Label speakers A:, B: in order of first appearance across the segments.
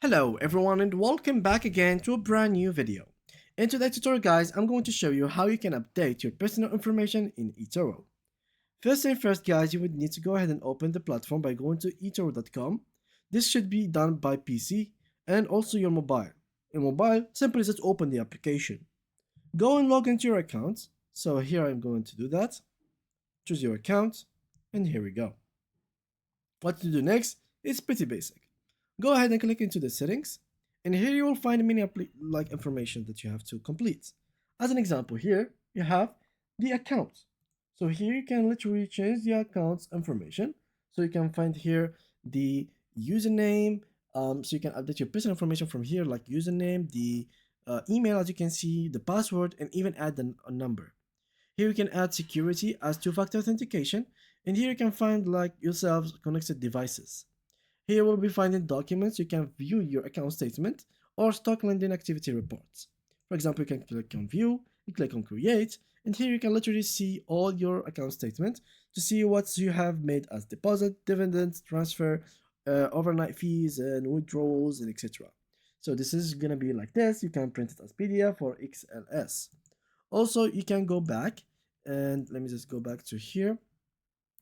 A: Hello everyone and welcome back again to a brand new video. In today's tutorial guys, I'm going to show you how you can update your personal information in Etoro. First thing first guys, you would need to go ahead and open the platform by going to etoro.com. This should be done by PC and also your mobile. In mobile, simply just open the application. Go and log into your account. So here I'm going to do that. Choose your account and here we go. What to do next is pretty basic. Go ahead and click into the settings, and here you will find many information that you have to complete. As an example, here you have the account. So here you can literally change the account's information. So you can find here the username. So you can update your personal information from here, like username, the email, as you can see, the password, and even add a number. Here you can add security as two-factor authentication, and here you can find like yourselves connected devices. Here you will be finding documents. You can view your account statement or stock lending activity reports. For example, you can click on view, you click on create, and here you can literally see all your account statement to see what you have made as deposit, dividends, transfer, overnight fees, and withdrawals, and etc. So this is gonna be like this. You can print it as PDF or XLS. Also, you can go back and let me just go back to here.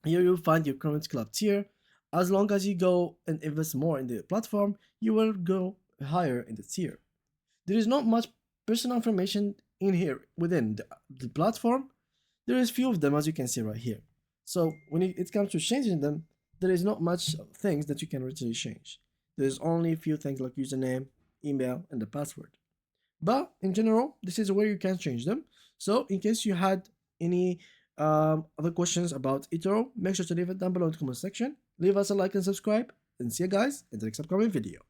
A: Here you'll find your current club tier. As long as you go and invest more in the platform, you will go higher in the tier. There is not much personal information in here within the platform. There is few of them, as you can see right here. So when it comes to changing them, there is not much things that you can really change. There's only a few things like username, email, and the password. But in general, this is where you can change them. So in case you had any other questions about Etoro, make sure to leave it down below in the comment section. Leave us a like and subscribe, and see you guys in the next upcoming video.